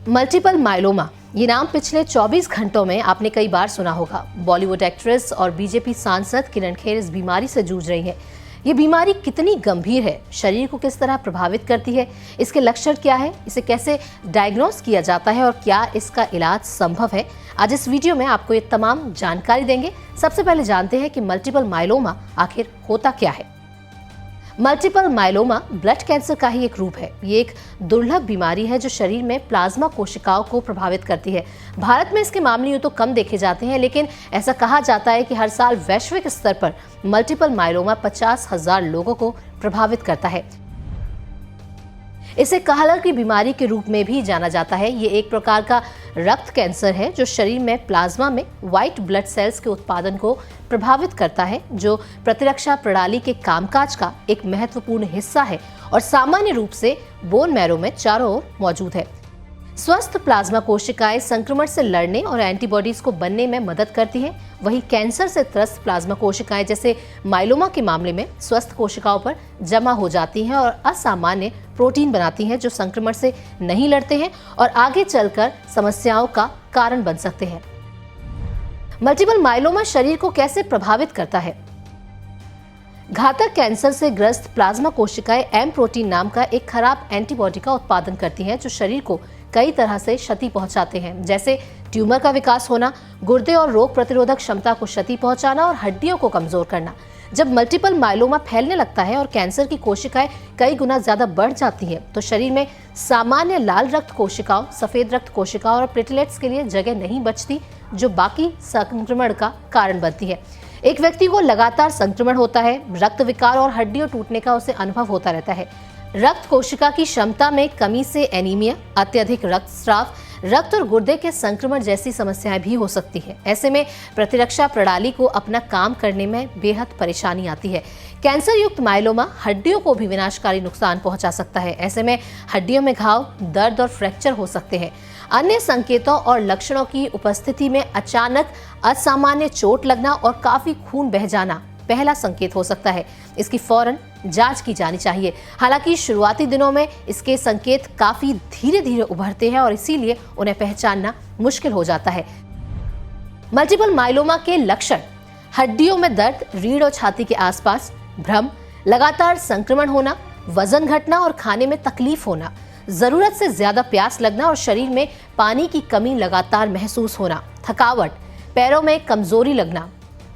Multiple myeloma, ये नाम पिछले 24 घंटों में आपने कई बार सुना होगा। बॉलीवुड एक्ट्रेस और बीजेपी सांसद किरण खेर इस बीमारी से जूझ रही है। ये बीमारी कितनी गंभीर है, शरीर को किस तरह प्रभावित करती है, इसके लक्षण क्या है, इसे कैसे डायग्नोस किया जाता है और क्या इसका इलाज संभव है, आज इस वीडियो में आपको ये तमाम जानकारी देंगे। सबसे पहले जानते हैं कि मल्टीपल माइलोमा आखिर होता क्या है। मल्टीपल माइलोमा ब्लड कैंसर का ही एक रूप है। ये एक दुर्लभ बीमारी है जो शरीर में प्लाज्मा कोशिकाओं को प्रभावित करती है। भारत में इसके मामले यूं तो कम देखे जाते हैं, लेकिन ऐसा कहा जाता है कि हर साल वैश्विक स्तर पर मल्टीपल माइलोमा 50,000 लोगों को प्रभावित करता है। इसे कहलर की बीमारी के रूप में भी जाना जाता है। ये एक प्रकार का रक्त कैंसर है जो शरीर में प्लाज्मा में व्हाइट ब्लड सेल्स के उत्पादन को प्रभावित करता है, जो प्रतिरक्षा प्रणाली के कामकाज का एक महत्वपूर्ण हिस्सा है और सामान्य रूप से बोन मैरो में चारों ओर मौजूद है। स्वस्थ प्लाज्मा कोशिकाएं संक्रमण से लड़ने और एंटीबॉडीज को बनने में मदद करती हैं। वहीं कैंसर से त्रस्त प्लाज्मा कोशिकाएं जैसे माइलोमा के मामले में स्वस्थ कोशिकाओं पर जमा हो जाती हैं और असामान्य प्रोटीन बनाती हैं जो संक्रमण से नहीं लड़ते हैं और आगे चलकर समस्याओं का कारण बन सकते हैं। मल्टीपल माइलोमा शरीर को कैसे प्रभावित करता है? घातक कैंसर से ग्रस्त प्लाज्मा कोशिकाएं एम प्रोटीन नाम का एक खराब एंटीबॉडी का उत्पादन करती हैं जो शरीर को कई तरह से क्षति पहुंचाते हैं, जैसे ट्यूमर का विकास होना, गुर्दे और रोग प्रतिरोधक क्षमता को क्षति पहुंचाना और हड्डियों को कमजोर करना। जब मल्टीपल माइलोमा फैलने लगता है और कैंसर की कोशिकाएं कई गुना ज्यादा बढ़ जाती हैं, तो शरीर में सामान्य लाल रक्त कोशिकाओं, सफेद रक्त कोशिकाओं और प्लेटलेट्स के लिए जगह नहीं बचती, जो बाकी संक्रमण का कारण बनती है। एक व्यक्ति को लगातार संक्रमण होता है, रक्त विकार और हड्डियों टूटने का उसे अनुभव होता रहता है। रक्त कोशिका की क्षमता में कमी से एनीमिया, अत्यधिक रक्तस्राव, रक्त और गुर्दे के संक्रमण जैसी समस्याएं भी हो सकती है। ऐसे में प्रतिरक्षा प्रणाली को अपना काम करने में बेहद परेशानी आती है। कैंसर युक्त माइलोमा हड्डियों को भी विनाशकारी नुकसान पहुंचा सकता है। ऐसे में हड्डियों में घाव, दर्द और फ्रैक्चर हो सकते हैं। अन्य संकेतों और लक्षणों की उपस्थिति में अचानक असामान्य चोट लगना और काफी खून बह जाना पहला संकेत हो सकता है। इसकी फौरन जांच की जानी चाहिए। हालांकि शुरुआती दिनों में इसके संकेत काफी धीरे धीरे उभरते हैं और इसीलिए उन्हें पहचानना मुश्किल हो जाता है। मल्टीपल माइलोमा के लक्षण: हड्डियों में दर्द, रीढ़ और छाती के आसपास भ्रम, लगातार संक्रमण होना, वजन घटना और खाने में तकलीफ होना, जरूरत से ज्यादा प्यास लगना और शरीर में पानी की कमी लगातार महसूस होना, थकावट, पैरों में कमजोरी लगना,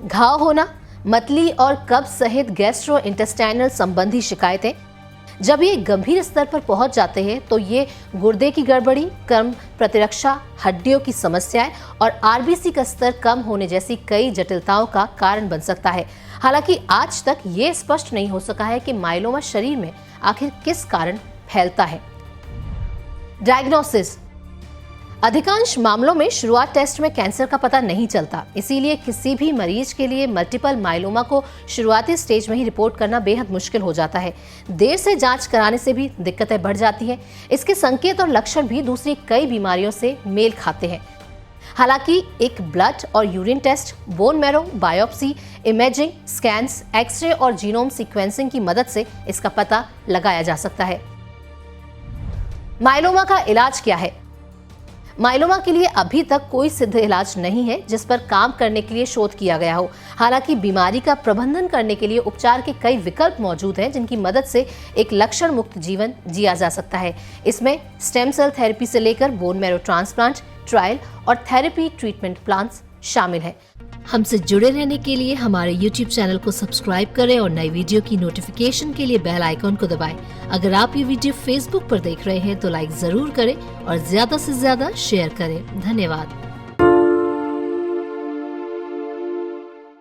घाव होना, मतली और कब्ज सहित गैस्ट्रोइंटेस्टाइनल संबंधी शिकायतें। जब ये गंभीर स्तर पर पहुंच जाते हैं तो ये गुर्दे की गड़बड़ी, कम प्रतिरक्षा, हड्डियों की समस्याएं और आरबीसी का स्तर कम होने जैसी कई जटिलताओं का कारण बन सकता है। हालांकि आज तक ये स्पष्ट नहीं हो सका है कि माइलोमा शरीर में आखिर किस कारण फैलता है। डायग्नोसिस: अधिकांश मामलों में शुरुआत टेस्ट में कैंसर का पता नहीं चलता, इसीलिए किसी भी मरीज के लिए मल्टीपल माइलोमा को शुरुआती स्टेज में ही रिपोर्ट करना बेहद मुश्किल हो जाता है। देर से जांच कराने से भी दिक्कतें बढ़ जाती हैं। इसके संकेत और लक्षण भी दूसरी कई बीमारियों से मेल खाते हैं। हालांकि एक ब्लड और urine test, bone marrow, biopsy, imaging, scans, x-ray और जीनोम सीक्वेंसिंग की मदद से इसका पता लगाया जा सकता है। माइलोमा का इलाज क्या है? माइलोमा के लिए अभी तक कोई सिद्ध इलाज नहीं है जिस पर काम करने के लिए शोध किया गया हो। हालांकि बीमारी का प्रबंधन करने के लिए उपचार के कई विकल्प मौजूद हैं जिनकी मदद से एक लक्षण मुक्त जीवन जिया जा सकता है। इसमें स्टेम सेल थेरेपी से लेकर बोन मैरो ट्रांसप्लांट, ट्रायल और थेरेपी ट्रीटमेंट प्लान्स शामिल हैं। हमसे जुड़े रहने के लिए हमारे YouTube चैनल को सब्सक्राइब करें और नई वीडियो की नोटिफिकेशन के लिए बेल आइकॉन को दबाएं। अगर आप ये वीडियो Facebook पर देख रहे हैं तो लाइक जरूर करें और ज्यादा से ज्यादा शेयर करें। धन्यवाद।